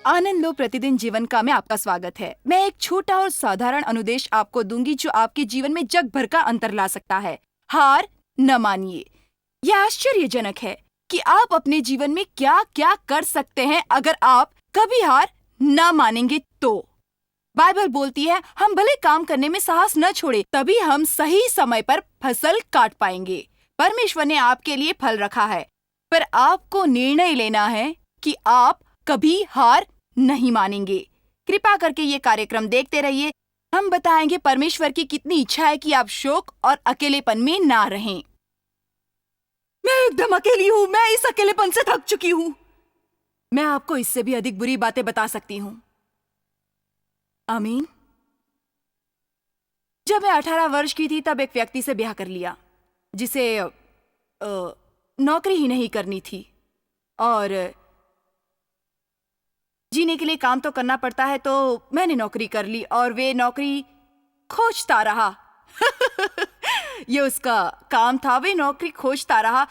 आनंद लो प्रतिदिन जीवन का में आपका स्वागत है। मैं एक छोटा और साधारण अनुदेश आपको दूंगी जो आपके जीवन में जग भर का अंतर ला सकता है। हार न मानिए। यह आश्चर्यजनक है कि आप अपने जीवन में क्या क्या कर सकते हैं अगर आप कभी हार न मानेंगे तो। बाइबल बोलती है हम भले काम करने में साहस न छोड़े, तभी हम सही समय पर फसल काट पाएंगे। परमेश्वर ने आपके लिए फल रखा है, पर आपको निर्णय लेना है कि आप कभी हार नहीं मानेंगे। कृपा करके ये कार्यक्रम देखते रहिए। हम बताएंगे परमेश्वर की कितनी इच्छा है कि आप शोक और अकेलेपन में ना रहें। मैं एकदम अकेली हूँ, मैं इस अकेलेपन से थक चुकी हूँ। मैं आपको इससे भी अधिक बुरी बातें बता सकती हूँ। आमीन। जब मैं 18 वर्ष की थी तब एक व्यक्ति से ब्याह कर लिया जिसे नौकरी ही नहीं करनी थी और जीने के लिए काम तो करना पड़ता है, तो मैंने नौकरी कर ली और वे नौकरी खोजता रहा। ये उसका काम था, वे नौकरी खोजता रहा,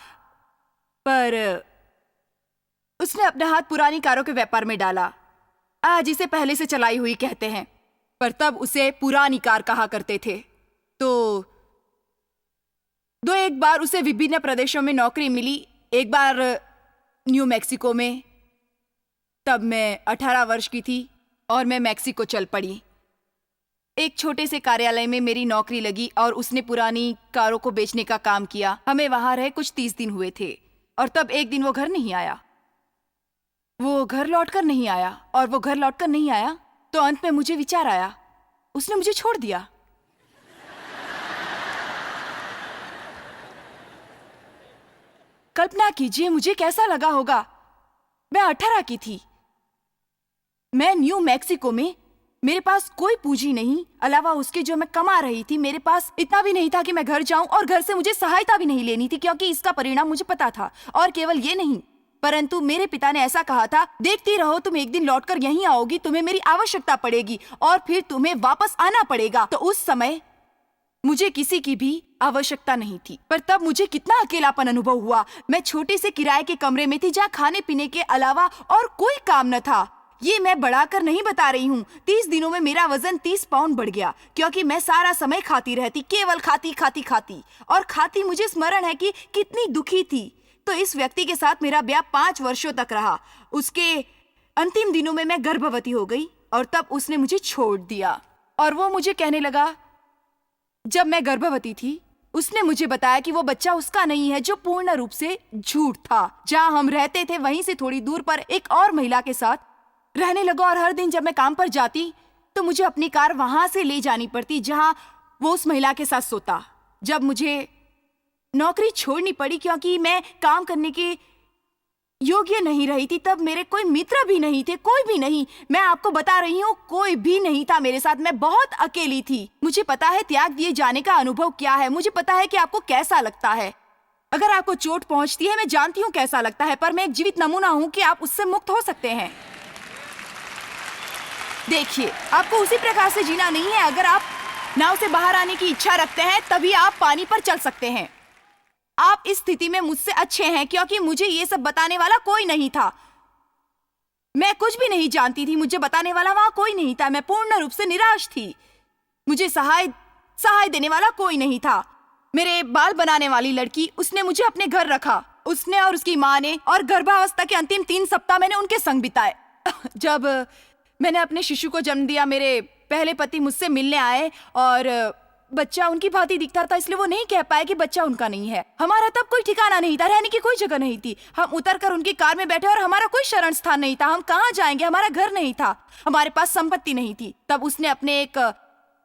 पर उसने अपना हाथ पुरानी कारों के व्यापार में डाला, जिसे पहले से चलाई हुई कहते हैं, पर तब उसे पुरानी कार कहा करते थे। तो एक बार उसे विभिन्न प्रदेशों में नौकरी मिली, एक बार न्यू मैक्सिको में। तब मैं 18 वर्ष की थी और मैं मैक्सिको चल पड़ी। एक छोटे से कार्यालय में मेरी नौकरी लगी और उसने पुरानी कारों को बेचने का काम किया। हमें वहां रहे कुछ 30 दिन हुए थे और तब एक दिन वो घर नहीं आया। वो घर लौटकर नहीं आया तो अंत में मुझे विचार आया, उसने मुझे छोड़ दिया। कल्पना कीजिए मुझे कैसा लगा होगा। मैं 18 की थी, मैं न्यू मैक्सिको में, मेरे पास कोई पूंजी नहीं अलावा उसके जो मैं कमा रही थी। मेरे पास इतना भी नहीं था कि मैं घर जाऊं और घर से मुझे सहायता भी नहीं लेनी थी क्योंकि इसका परिणाम मुझे पता था। और केवल ये नहीं, परंतु मेरे पिता ने ऐसा कहा था, देखती रहो, तुम एक दिन लौटकर यहीं आओगी, तुम्हें मेरी आवश्यकता पड़ेगी और फिर तुम्हें वापस आना पड़ेगा। तो उस समय मुझे किसी की भी आवश्यकता नहीं थी, पर तब मुझे कितना अकेलापन अनुभव हुआ। मैं छोटे से किराए के कमरे में थी जहाँ खाने पीने के अलावा और कोई काम न था। ये मैं बढ़ाकर नहीं बता रही हूँ। 30 दिनों में मेरा वजन 30 पाउंड बढ़ गया क्योंकि मैं सारा समय खाती रहती, केवल खाती और खाती। मुझे स्मरण है कि कितनी दुखी थी। तो इस व्यक्ति के साथ मेरा ब्याह 5 वर्षों तक रहा। उसके अंतिम दिनों में मैं गर्भवती हो गई और तब उसने मुझे छोड़ दिया। और वो मुझे कहने लगा, जब मैं गर्भवती थी उसने मुझे बताया कि वो बच्चा उसका नहीं है, जो पूर्ण रूप से झूठ था। जहाँ हम रहते थे वहीं से थोड़ी दूर पर एक और महिला के साथ रहने लगा और हर दिन जब मैं काम पर जाती तो मुझे अपनी कार वहां से ले जानी पड़ती जहां वो उस महिला के साथ सोता। जब मुझे नौकरी छोड़नी पड़ी क्योंकि मैं काम करने के योग्य नहीं रही थी, तब मेरे कोई मित्र भी नहीं थे, कोई भी नहीं। मैं आपको बता रही हूँ, कोई भी नहीं था मेरे साथ। मैं बहुत अकेली थी। मुझे पता है त्याग दिए जाने का अनुभव क्या है। मुझे पता है कि आपको कैसा लगता है। अगर आपको चोट पहुंचती है, मैं जानती हूँ कैसा लगता है, पर मैं एक जीवित नमूना हूँ कि आप उससे मुक्त हो सकते हैं। देखिए, आपको उसी प्रकार से जीना नहीं है। अगर आप नाव से बाहर आने की इच्छा रखते हैं तभी आप पानी पर चल सकते हैं। आप इस स्थिति में मुझसे अच्छे हैं क्योंकि मुझे ये सब बताने वाला कोई नहीं था। मैं कुछ भी नहीं जानती थी, मुझे बताने वाला वहां कोई नहीं था। मैं पूर्ण रूप से निराश थी। मुझे सहाय देने वाला कोई नहीं था। मेरे बाल बनाने वाली लड़की, उसने मुझे अपने घर रखा। उसने और उसकी माँ ने, और गर्भावस्था के अंतिम 3 सप्ताह मैंने उनके संग बिताए। जब मैंने अपने शिशु को जन्म दिया, मेरे पहले पति मुझसे मिलने आए और बच्चा उनकी भांति दिखता था, इसलिए वो नहीं कह पाए कि बच्चा उनका नहीं है। हमारा तब कोई ठिकाना नहीं था, रहने की कोई जगह नहीं थी। हम उतरकर उनकी कार में बैठे और हमारा कोई शरण स्थान नहीं था। हम कहाँ जाएंगे? हमारा घर नहीं था, हमारे पास संपत्ति नहीं थी। तब उसने अपने एक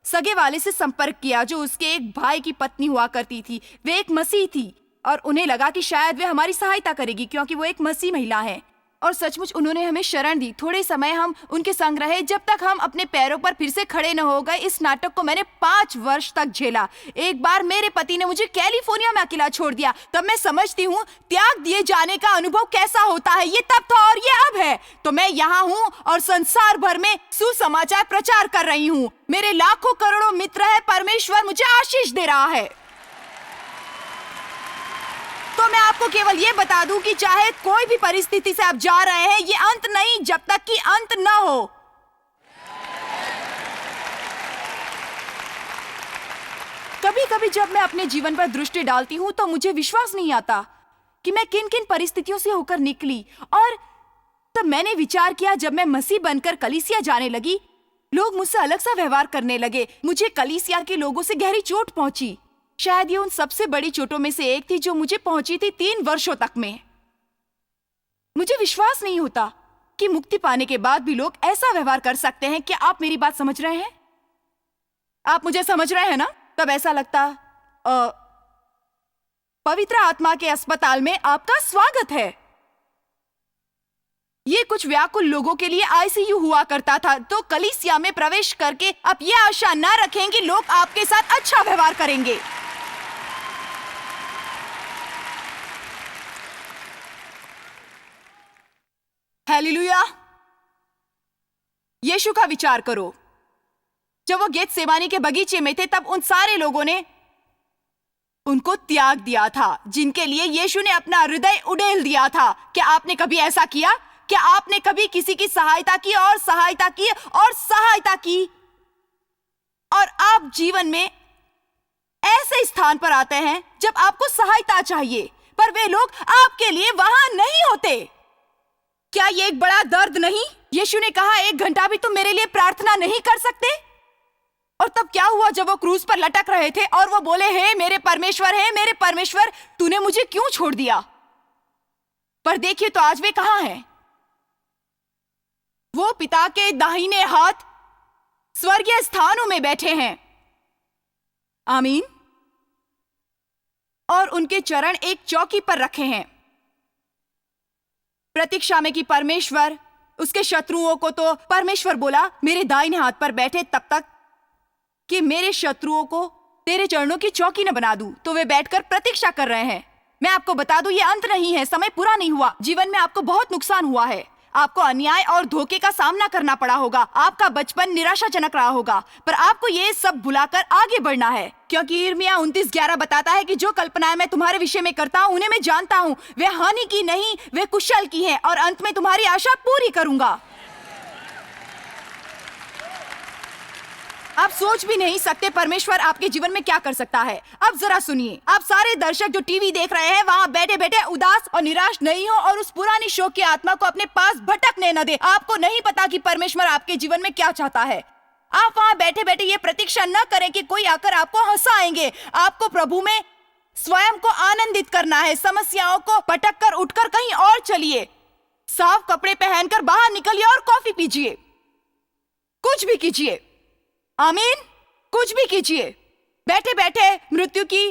सगे वाले से संपर्क किया जो उसके एक भाई की पत्नी हुआ करती थी। वे एक मसीह थी और उन्हें लगा कि शायद वे हमारी सहायता करेगी क्योंकि वो एक मसीह महिला है। और सचमुच उन्होंने हमें शरण दी। थोड़े समय हम उनके संग रहे जब तक हम अपने पैरों पर फिर से खड़े न हो गए। इस नाटक को मैंने 5 वर्ष तक झेला। एक बार मेरे पति ने मुझे कैलिफोर्निया में अकेला छोड़ दिया। तब मैं समझती हूँ त्याग दिए जाने का अनुभव कैसा होता है। ये तब था और ये अब है। तो मैं यहाँ हूँ और संसार भर में सुसमाचार प्रचार कर रही हूँ। मेरे लाखों करोड़ों मित्र है। परमेश्वर मुझे आशीष दे रहा है। तो मैं आपको केवल ये बता दूं कि चाहे कोई भी परिस्थिति से आप जा रहे हैं, ये अंत नहीं जब तक कि अंत ना हो। कभी कभी जब मैं अपने जीवन पर दृष्टि डालती हूं तो मुझे विश्वास नहीं आता कि मैं किन किन परिस्थितियों से होकर निकली। और तब मैंने विचार किया, जब मैं मसीह बनकर कलीसिया जाने लगी, लोग मुझसे अलग सा व्यवहार करने लगे। मुझे कलीसिया के लोगों से गहरी चोट पहुंची। शायद ये उन सबसे बड़ी चोटों में से एक थी जो मुझे पहुंची थी 3 वर्षों तक में। मुझे विश्वास नहीं होता कि मुक्ति पाने के बाद भी लोग ऐसा व्यवहार कर सकते हैं। क्या आप मेरी बात समझ रहे हैं? आप मुझे समझ रहे हैं ना? तब ऐसा लगता, पवित्र आत्मा के अस्पताल में आपका स्वागत है। ये कुछ व्याकुल लोगों के लिए आईसीयू हुआ करता था। तो कलीसिया में प्रवेश करके आप ये आशा ना रखें कि लोग आपके साथ अच्छा व्यवहार करेंगे। हालेलुया। यीशु का विचार करो। जब वो गेतसेमानी के बगीचे में थे, तब उन सारे लोगों ने उनको त्याग दिया था जिनके लिए यीशु ने अपना हृदय उड़ेल दिया था। क्या आपने कभी ऐसा किया? क्या आपने कभी किसी की सहायता की और सहायता की और सहायता की, और आप जीवन में ऐसे स्थान पर आते हैं जब आपको सहायता चाहिए, पर वे लोग आपके लिए वहां नहीं होते? क्या ये एक बड़ा दर्द नहीं? यीशु ने कहा, 1 घंटा भी तुम मेरे लिए प्रार्थना नहीं कर सकते? और तब क्या हुआ जब वो क्रूज पर लटक रहे थे और वो बोले, हे मेरे परमेश्वर, तूने मुझे क्यों छोड़ दिया? पर देखिए तो आज वे कहां हैं? वो पिता के दाहिने हाथ स्वर्गीय स्थानों में बैठे हैं। आमीन। और उनके चरण एक चौकी पर रखे हैं। प्रतीक्षा में कि परमेश्वर उसके शत्रुओं को, तो परमेश्वर बोला, मेरे दाहिने हाथ पर बैठे तब तक कि मेरे शत्रुओं को तेरे चरणों की चौकी न बना दूं। तो वे बैठकर प्रतीक्षा कर रहे हैं। मैं आपको बता दूं, ये अंत नहीं है, समय पूरा नहीं हुआ। जीवन में आपको बहुत नुकसान हुआ है। आपको अन्याय और धोखे का सामना करना पड़ा होगा। आपका बचपन निराशाजनक रहा होगा, पर आपको ये सब भुलाकर आगे बढ़ना है, क्योंकि यिर्मयाह 29:11 बताता है कि जो कल्पनाएं मैं तुम्हारे विषय में करता हूं उन्हें मैं जानता हूं। वे हानि की नहीं, वे कुशल की हैं, और अंत में तुम्हारी आशा पूरी करूंगा। आप सोच भी नहीं सकते परमेश्वर आपके जीवन में क्या कर सकता है। अब जरा सुनिए, आप सारे दर्शक जो टीवी देख रहे हैं, वहाँ बैठे बैठे उदास और निराश नहीं हो और उस पुरानी शोक की आत्मा को अपने पास भटकने न दे। आपको नहीं पता कि परमेश्वर आपके जीवन में क्या चाहता है। आप वहाँ बैठे बैठे ये प्रतीक्षा न करें कि कोई आकर आपको हंसाएंगे। आपको प्रभु में स्वयं को आनंदित करना है। समस्याओं को पटक कर उठकर कहीं और चलिए। साफ कपड़े पहनकर बाहर निकलिए और कॉफी पीजिए। कुछ भी कीजिए। आमीन। कुछ भी कीजिए। बैठे बैठे मृत्यु की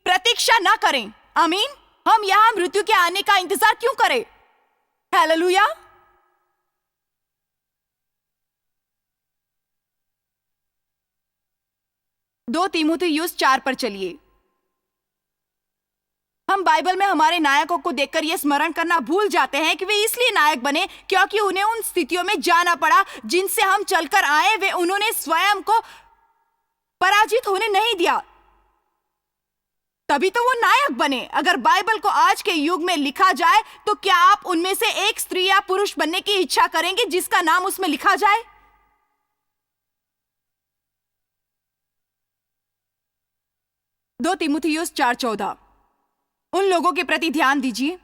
प्रतीक्षा ना करें। आमीन। हम यहाँ मृत्यु के आने का इंतजार क्यों करें? हालेलुया। दो तीमुथियुस 4 पर चलिए। हम बाइबल में हमारे नायकों को देखकर यह स्मरण करना भूल जाते हैं कि वे इसलिए नायक बने क्योंकि उन्हें उन स्थितियों में जाना पड़ा जिनसे हम चलकर आए। वे उन्होंने स्वयं को पराजित होने नहीं दिया, तभी तो वो नायक बने। अगर बाइबल को आज के युग में लिखा जाए तो क्या आप उनमें से एक स्त्री या पुरुष बनने की इच्छा करेंगे जिसका नाम उसमें लिखा जाए? दो तीमुथियुस 4:14। उन लोगों के प्रति ध्यान दीजिए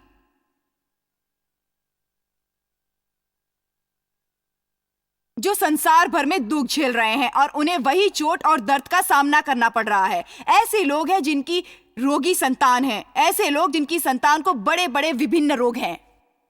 जो संसार भर में दुख झेल रहे हैं और उन्हें वही चोट और दर्द का सामना करना पड़ रहा है। ऐसे लोग हैं जिनकी रोगी संतान है। ऐसे लोग जिनकी संतान को बड़े बड़े विभिन्न रोग हैं।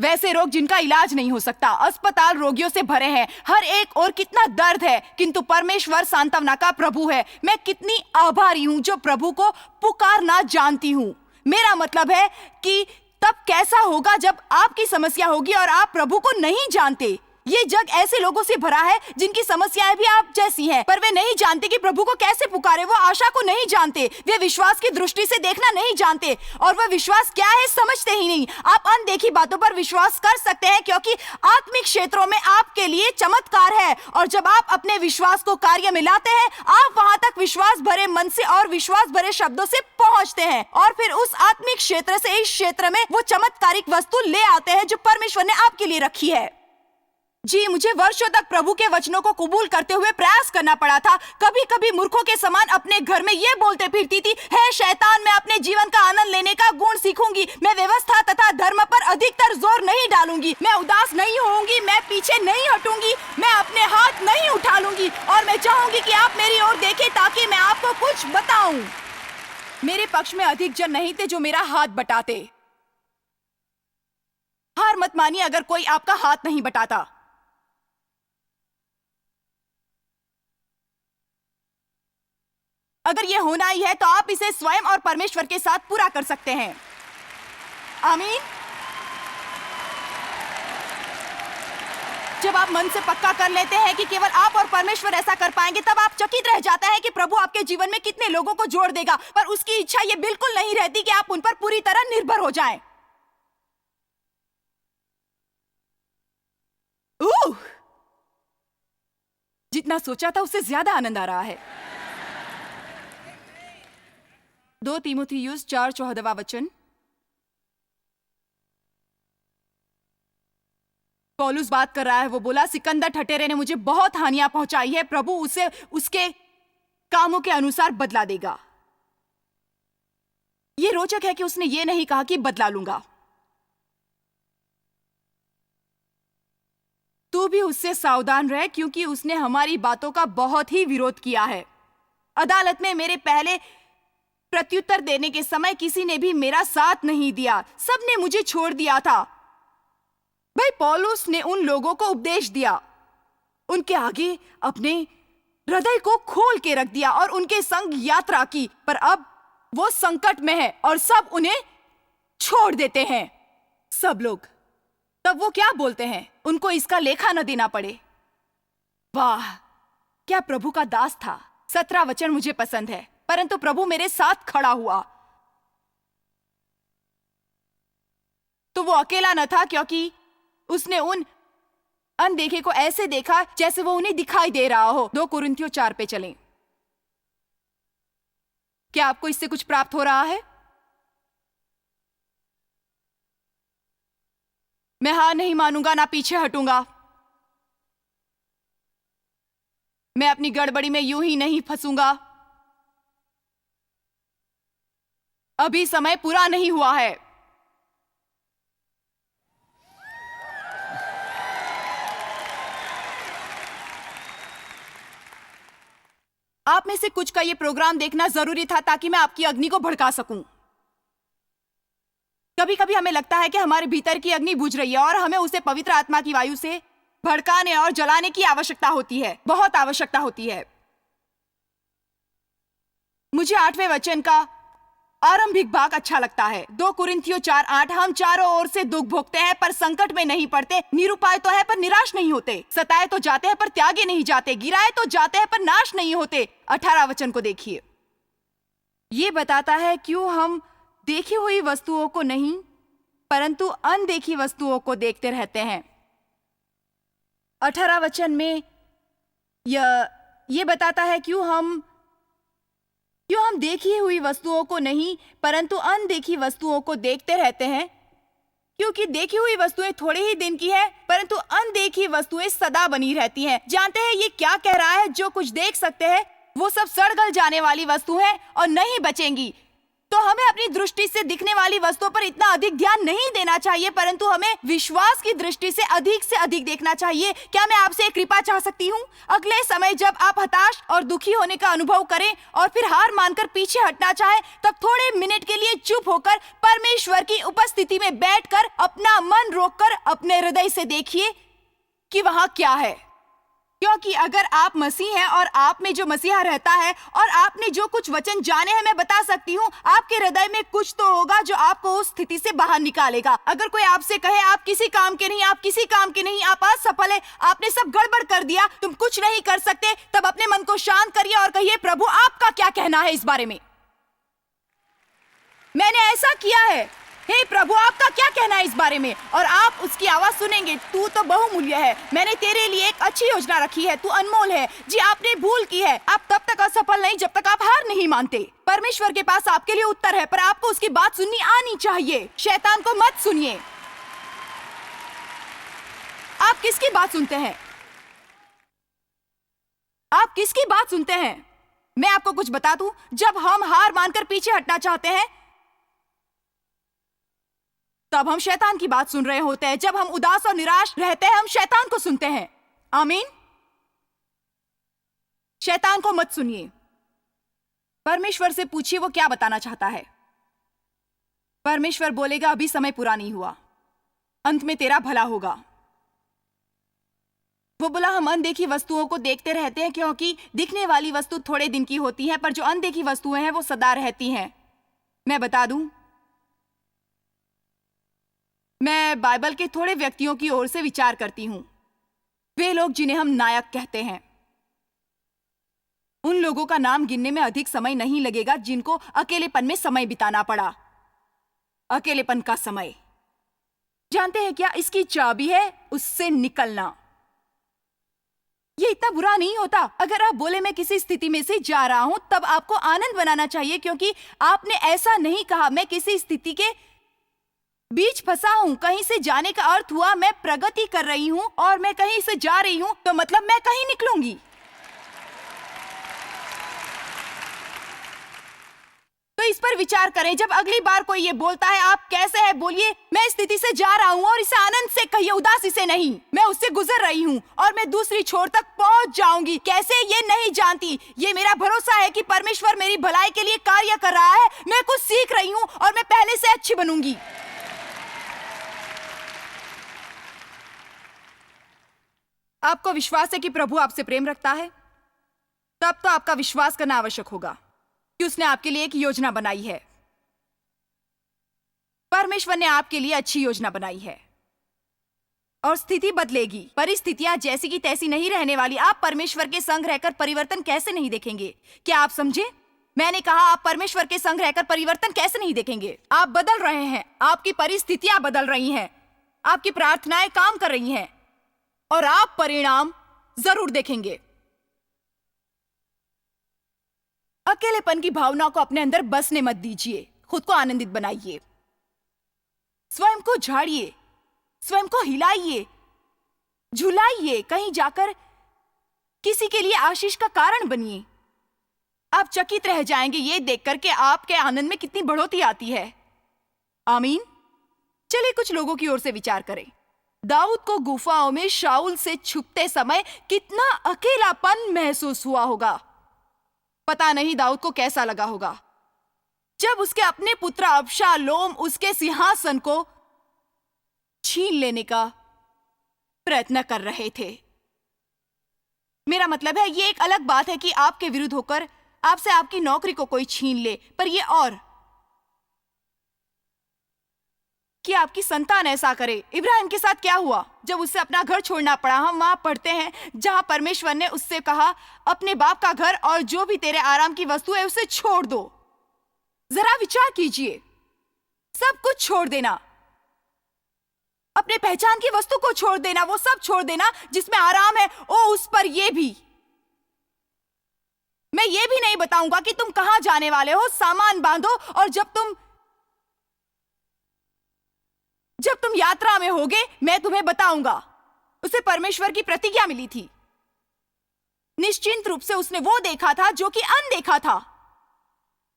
वैसे रोग जिनका इलाज नहीं हो सकता। अस्पताल रोगियों से भरे हैं। हर एक और कितना दर्द है, किंतु परमेश्वर सांत्वना का प्रभु है। मैं कितनी आभारी हूं जो प्रभु को पुकारना जानती हूं। मेरा मतलब है कि तब कैसा होगा जब आपकी समस्या होगी और आप प्रभु को नहीं जानते। ये जग ऐसे लोगों से भरा है जिनकी समस्याएं भी आप जैसी हैं, पर वे नहीं जानते कि प्रभु को कैसे पुकारे। वो आशा को नहीं जानते, वे विश्वास की दृष्टि से देखना नहीं जानते, और वह विश्वास क्या है समझते ही नहीं। आप अनदेखी बातों पर विश्वास कर सकते हैं क्योंकि आत्मिक क्षेत्रों में आपके लिए चमत्कार है, और जब आप अपने विश्वास को कार्य में लाते हैं, आप वहां तक विश्वास भरे मन से और विश्वास भरे शब्दों से पहुंचते हैं, और फिर उस आत्मिक क्षेत्र से इस क्षेत्र में वो चमत्कारिक वस्तु ले आते हैं जो परमेश्वर ने आपके लिए रखी है। जी, मुझे वर्षों तक प्रभु के वचनों को कबूल करते हुए प्रयास करना पड़ा था। कभी कभी मूर्खों के समान अपने घर में ये बोलते फिरती थी, हे शैतान, मैं अपने जीवन का आनंद लेने का गुण सीखूंगी, मैं व्यवस्था तथा धर्म पर अधिकतर जोर नहीं डालूंगी, मैं उदास नहीं होऊंगी, मैं पीछे नहीं हटूंगी, मैं अपने हाथ नहीं उठा लूंगी, और मैं चाहूंगी कि आप मेरी ओर देखें ताकि मैं आपको कुछ बताऊं। मेरे पक्ष में अधिक जन नहीं थे जो मेरा हाथ बटाते। हार मत मानिए अगर कोई आपका हाथ नहीं बटाता। अगर ये होना ही है तो आप इसे स्वयं और परमेश्वर के साथ पूरा कर सकते हैं। आमीन। जब आप मन से पक्का कर लेते हैं कि केवल आप और परमेश्वर ऐसा कर पाएंगे, तब आप चकित रह जाता है कि प्रभु आपके जीवन में कितने लोगों को जोड़ देगा, पर उसकी इच्छा ये बिल्कुल नहीं रहती कि आप उन पर पूरी तरह निर्भर हो जाएं। जितना सोचा था उससे ज्यादा आनंद आ रहा है। 2 तीमुथियुस 4:14 वचन। पौलुस बात कर रहा है। वो बोला, सिकंदर ठटेरे ने मुझे बहुत हानियां पहुंचाई है, प्रभु उसे उसके कामों के अनुसार बदला देगा। ये रोचक है कि उसने ये नहीं कहा कि बदला लूंगा। तू भी उससे सावधान रह, क्योंकि उसने हमारी बातों का बहुत ही विरोध किया है। अदालत में मेरे पहले प्रत्युत्तर देने के समय किसी ने भी मेरा साथ नहीं दिया, सबने मुझे छोड़ दिया था। भाई पौलुस ने उन लोगों को उपदेश दिया, उनके आगे अपने हृदय को खोल के रख दिया और उनके संग यात्रा की, पर अब वो संकट में है और सब उन्हें छोड़ देते हैं। सब लोग तब वो क्या बोलते हैं, उनको इसका लेखा न देना पड़े। वाह, क्या प्रभु का दास था। 17 वचन मुझे पसंद है। परंतु प्रभु मेरे साथ खड़ा हुआ। तो वो अकेला न था, क्योंकि उसने उन अनदेखे को ऐसे देखा जैसे वो उन्हें दिखाई दे रहा हो। 2 कुरिन्थियों 4 पे चलें। क्या आपको इससे कुछ प्राप्त हो रहा है? मैं हार नहीं मानूंगा, ना पीछे हटूंगा। मैं अपनी गड़बड़ी में यूं ही नहीं फंसूंगा। अभी समय पूरा नहीं हुआ है। आप में से कुछ का यह प्रोग्राम देखना जरूरी था ताकि मैं आपकी अग्नि को भड़का सकूं। कभी कभी हमें लगता है कि हमारे भीतर की अग्नि बुझ रही है और हमें उसे पवित्र आत्मा की वायु से भड़काने और जलाने की आवश्यकता होती है, बहुत आवश्यकता होती है। मुझे 8वें वचन का आरंभिक भाग अच्छा लगता है। 2 कुरिन्थियों 4:8। हम चारों ओर से दुख भोगते हैं पर संकट में नहीं पड़ते, निरुपाय तो है पर निराश नहीं होते, सताए तो जाते हैं पर त्यागे नहीं जाते, गिराए तो जाते हैं पर नाश नहीं होते। 18 वचन को देखिए। ये बताता है क्यों हम देखी हुई वस्तुओं को नहीं परंतु अनदेखी वस्तुओं को देखते रहते हैं। 18 वचन में ये बताता है क्यों हम देखी हुई वस्तुओं को नहीं परंतु अनदेखी वस्तुओं को देखते रहते हैं, क्योंकि देखी हुई वस्तुएं थोड़े ही दिन की है परंतु अनदेखी वस्तुएं सदा बनी रहती हैं। जानते हैं ये क्या कह रहा है? जो कुछ देख सकते हैं वो सब सड़ गल जाने वाली वस्तु है और नहीं बचेंगी। तो हमें अपनी दृष्टि से दिखने वाली वस्तुओं पर इतना अधिक ध्यान नहीं देना चाहिए, परंतु हमें विश्वास की दृष्टि से अधिक देखना चाहिए। क्या मैं आपसे एक कृपा चाह सकती हूँ? अगले समय जब आप हताश और दुखी होने का अनुभव करें और फिर हार मानकर पीछे हटना चाहें, तब थोड़े मिनट के लिए चुप होकर परमेश्वर की उपस्थिति में बैठकर अपना मन रोककर अपने हृदय से देखिए कि वहां क्या है। क्योंकि अगर आप मसीह हैं और आप में जो मसीहा रहता है और आपने जो कुछ वचन जाने हैं, मैं बता सकती हूँ आपके हृदय में कुछ तो होगा जो आपको उस स्थिति से बाहर निकालेगा। अगर कोई आपसे कहे आप किसी काम के नहीं, आप किसी काम के नहीं, आप असफल है, आपने सब गड़बड़ कर दिया, तुम कुछ नहीं कर सकते, तब अपने मन को शांत करिए और कहिए, प्रभु आपका क्या कहना है इस बारे में? मैंने ऐसा किया है, हे प्रभु आपका क्या कहना है इस बारे में? और आप उसकी आवाज सुनेंगे, तू तो बहुमूल्य है, मैंने तेरे लिए एक अच्छी योजना रखी है, तू अनमोल है। जी आपने भूल की है। आप तब तक असफल नहीं जब तक आप हार नहीं मानते। परमेश्वर के पास आपके लिए उत्तर है, पर आपको उसकी बात सुननी आनी चाहिए। शैतान को मत सुनिए। आप किसकी बात सुनते हैं? आप किसकी बात सुनते हैं? मैं आपको कुछ बता दूं, जब हम हार मानकर पीछे हटना चाहते हैं तब हम शैतान की बात सुन रहे होते हैं। जब हम उदास और निराश रहते हैं हम शैतान को सुनते हैं। आमीन। शैतान को मत सुनिए। परमेश्वर से पूछिए वो क्या बताना चाहता है। परमेश्वर बोलेगा अभी समय पूरा नहीं हुआ, अंत में तेरा भला होगा। वो बोला हम अनदेखी वस्तुओं को देखते रहते हैं क्योंकि दिखने वाली वस्तु थोड़े दिन की होती है, पर जो अनदेखी वस्तुएं हैं वो सदा रहती हैं। मैं बता दूं, मैं बाइबल के थोड़े व्यक्तियों की ओर से विचार करती हूं। वे लोग जिन्हें हम नायक कहते हैं, उन लोगों का नाम गिनने में अधिक समय नहीं लगेगा जिनको अकेलेपन में समय बिताना पड़ा। अकेलेपन का समय, जानते हैं क्या इसकी चाबी है? उससे निकलना। ये इतना बुरा नहीं होता। अगर आप बोले मैं किसी स्थिति में से जा रहा हूं, तब आपको आनंद बनाना चाहिए क्योंकि आपने ऐसा नहीं कहा मैं किसी स्थिति के बीच फंसा हूं। कहीं से जाने का अर्थ हुआ मैं प्रगति कर रही हूं और मैं कहीं से जा रही हूं, तो मतलब मैं कहीं निकलूंगी। तो इस पर विचार करें। जब अगली बार कोई ये बोलता है आप कैसे हैं, बोलिए मैं इस स्थिति से जा रहा हूं और इसे आनंद से कहिए, उदासी से नहीं। मैं उससे गुजर रही हूं और मैं दूसरी छोर तक पहुंच जाऊंगी। कैसे ये नहीं जानती। ये मेरा भरोसा है कि परमेश्वर मेरी भलाई के लिए कार्य कर रहा है। मैं कुछ सीख रही हूं और मैं पहले से अच्छी बनूंगी। आपको विश्वास है कि प्रभु आपसे प्रेम रखता है, तब तो आपका विश्वास करना आवश्यक होगा कि उसने आपके लिए एक योजना बनाई है। परमेश्वर ने आपके लिए अच्छी योजना बनाई है और स्थिति बदलेगी। परिस्थितियां जैसी की तैसी नहीं रहने वाली। आप परमेश्वर के संग रहकर परिवर्तन कैसे नहीं देखेंगे? क्या आप समझे? मैंने कहा आप परमेश्वर के संग रहकर परिवर्तन कैसे नहीं देखेंगे? आप बदल रहे हैं, आपकी परिस्थितियां बदल रही हैं, आपकी प्रार्थनाएं काम कर रही हैं और आप परिणाम जरूर देखेंगे। अकेलेपन की भावना को अपने अंदर बसने मत दीजिए। खुद को आनंदित बनाइए, स्वयं को झाड़िए, स्वयं को हिलाइए, झुलाइए। कहीं जाकर किसी के लिए आशीष का कारण बनिए। आप चकित रह जाएंगे ये देखकर के आपके आनंद में कितनी बढ़ोतरी आती है। आमीन। चलिए कुछ लोगों की ओर से विचार करें। दाऊद को गुफाओं में शाऊल से छुपते समय कितना अकेलापन महसूस हुआ होगा। पता नहीं दाऊद को कैसा लगा होगा जब उसके अपने पुत्र अबशालोम उसके सिंहासन को छीन लेने का प्रयत्न कर रहे थे। मेरा मतलब है ये एक अलग बात है कि आपके विरुद्ध होकर आपसे आपकी नौकरी को कोई छीन ले, पर यह और कि आपकी संतान ऐसा करे। इब्राहिम के साथ क्या हुआ जब उससे अपना घर छोड़ना पड़ा? हम वहां पढ़ते हैं जहां परमेश्वर ने उससे कहा अपने बाप का घर और जो भी तेरे आराम की वस्तु है उसे छोड़ दो। जरा विचार कीजिए, सब कुछ छोड़ देना, अपने पहचान की वस्तु को छोड़ देना, वो सब छोड़ देना जिसमें आराम है। ओ उस पर ये भी, मैं ये भी नहीं बताऊंगा कि तुम कहां जाने वाले हो। सामान बांधो और जब तुम यात्रा में होगे मैं तुम्हें बताऊंगा। उसे परमेश्वर की प्रतिज्ञा मिली थी। निश्चिंत रूप से उसने वो देखा था जो कि अनदेखा था।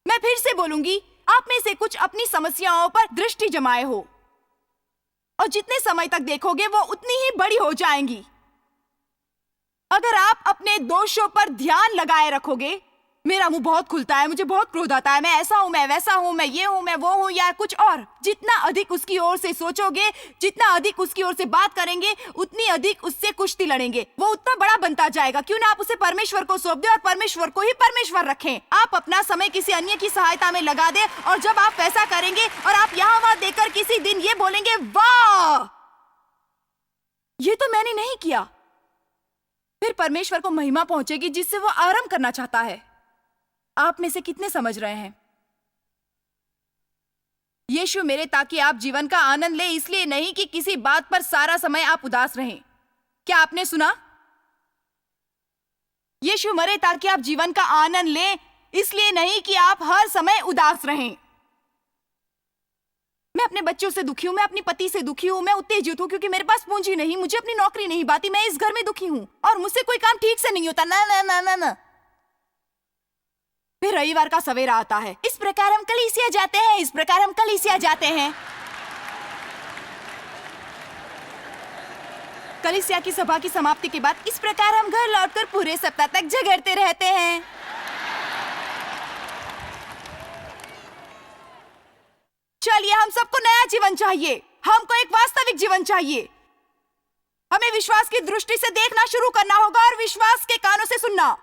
मैं फिर से बोलूंगी, आप में से कुछ अपनी समस्याओं पर दृष्टि जमाए हो और जितने समय तक देखोगे वो उतनी ही बड़ी हो जाएंगी। अगर आप अपने दोषों पर ध्यान लगाए रखोगे मेरा मुंह बहुत खुलता है, मुझे बहुत क्रोध आता है। मैं ऐसा हूँ, मैं वैसा हूँ, मैं ये हूँ, मैं वो हूँ, या कुछ और। जितना अधिक उसकी ओर से सोचोगे, जितना अधिक उसकी ओर से बात करेंगे, उतनी अधिक उससे कुश्ती लड़ेंगे। वो उतना बड़ा बनता जाएगा। क्यों ना आप उसे परमेश्वर को सौंप दें और परमेश्वर को ही परमेश्वर रखें। आप अपना समय किसी अन्य की सहायता में लगा दें, और जब आप ऐसा करेंगे और आप यहाँ वहां देकर किसी दिन ये बोलेंगे, वाह, ये तो मैंने नहीं किया, फिर परमेश्वर को महिमा पहुंचेगी जिससे वो आराम करना चाहता है। आप में से कितने समझ रहे हैं? यीशु मेरे ताकि आप जीवन का आनंद ले, इसलिए नहीं कि किसी बात पर सारा समय आप उदास रहें। क्या आपने सुना? यीशु मरे ताकि आप जीवन का आनंद लें, इसलिए नहीं कि आप हर समय उदास रहें। मैं अपने बच्चों से दुखी हूँ, मैं अपनी पति से दुखी हूँ, मैं उत्तेजित हूँ क्योंकि मेरे पास पूंजी नहीं, मुझे अपनी नौकरी नहीं पाती, मैं इस घर में दुखी हूँ और मुझसे कोई काम ठीक से नहीं होता। ना ना ना ना ना। फिर रविवार का सवेरा आता है, इस प्रकार हम कलीसिया जाते हैं, इस प्रकार हम कलीसिया जाते हैं। कलीसिया की सभा की समाप्ति के बाद इस प्रकार हम घर लौटकर पूरे सप्ताह तक झगड़ते रहते हैं। चलिए, हम सबको नया जीवन चाहिए, हमको एक वास्तविक जीवन चाहिए। हमें विश्वास की दृष्टि से देखना शुरू करना होगा और विश्वास के कानों से सुनना।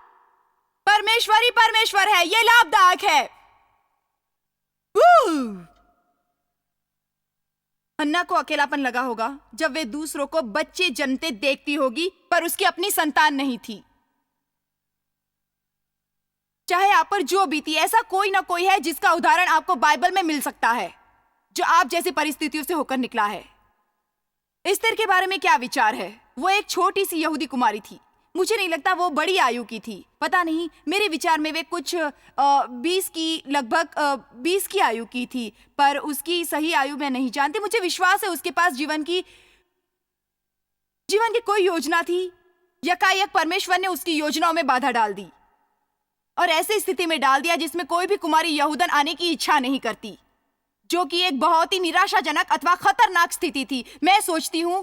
परमेश्वर ही परमेश्वर है, ये लाभदायक है। हन्ना को अकेलापन लगा होगा जब वे दूसरों को बच्चे जन्मते देखती होगी, पर उसकी अपनी संतान नहीं थी। चाहे आप पर जो बीती, ऐसा कोई ना कोई है जिसका उदाहरण आपको बाइबल में मिल सकता है, जो आप जैसी परिस्थितियों से होकर निकला है। एस्तेर के बारे में क्या विचार है? वो एक छोटी सी यहूदी कुमारी थी। मुझे नहीं लगता वो बड़ी आयु की थी, पता नहीं, मेरे विचार में वे कुछ 20 की आयु की थी, पर उसकी सही आयु मैं नहीं जानती। मुझे विश्वास है उसके पास जीवन की कोई योजना थी। यकायक परमेश्वर ने उसकी योजनाओं में बाधा डाल दी और ऐसी स्थिति में डाल दिया जिसमें कोई भी कुमारी यहूदन आने की इच्छा नहीं करती, जो कि एक बहुत ही निराशाजनक अथवा खतरनाक स्थिति थी। मैं सोचती हूं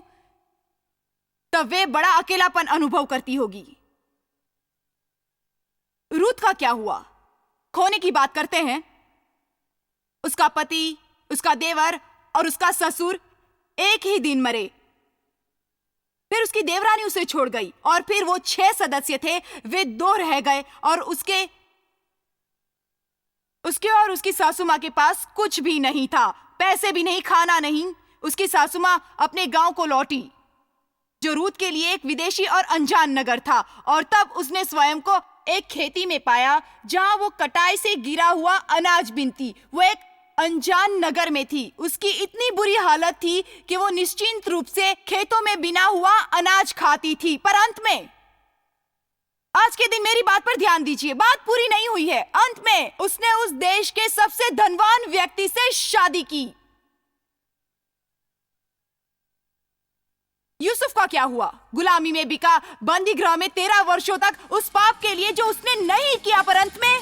तब वे बड़ा अकेलापन अनुभव करती होगी। रूथ का क्या हुआ? खोने की बात करते हैं। उसका पति, उसका देवर और उसका ससुर एक ही दिन मरे। फिर उसकी देवरानी उसे छोड़ गई और फिर वो 6 सदस्य थे, वे 2 रह गए और उसके और उसकी सासू माँ के पास कुछ भी नहीं था, पैसे भी नहीं, खाना नहीं। उसकी सासू माँ अपने गांव को लौटी, जो रूथ के लिए एक विदेशी और अनजान नगर था, और तब उसने स्वयं को एक खेती में पाया जहां वो कटाई से गिरा हुआ अनाज बीनती। वो एक अनजान नगर में थी। उसकी इतनी बुरी हालत थी कि वो निश्चिंत रूप से खेतों में बिना हुआ अनाज खाती थी। पर अंत में, आज के दिन मेरी बात पर ध्यान दीजिए, बात पूरी नहीं हुई है। अंत में उसने उस देश के सबसे धनवान व्यक्ति से शादी की। यूसुफ का क्या हुआ? गुलामी में बिका, बंदी गृह में 13 वर्षों तक, उस पाप के लिए जो उसने नहीं किया। पर अंत में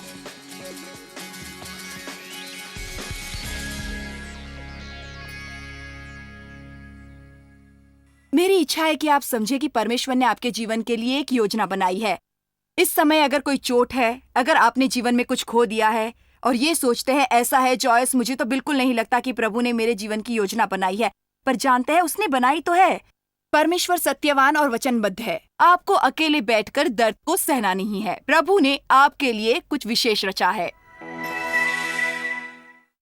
मेरी इच्छा है कि आप समझे कि परमेश्वर ने आपके जीवन के लिए एक योजना बनाई है। इस समय अगर कोई चोट है, अगर आपने जीवन में कुछ खो दिया है और ये सोचते हैं ऐसा है जॉयस, मुझे तो बिल्कुल नहीं लगता कि प्रभु ने मेरे जीवन की योजना बनाई है, पर जानते हैं उसने बनाई तो है। परमेश्वर सत्यवान और वचनबद्ध है। आपको अकेले बैठकर दर्द को सहना नहीं है। प्रभु ने आपके लिए कुछ विशेष रचा है।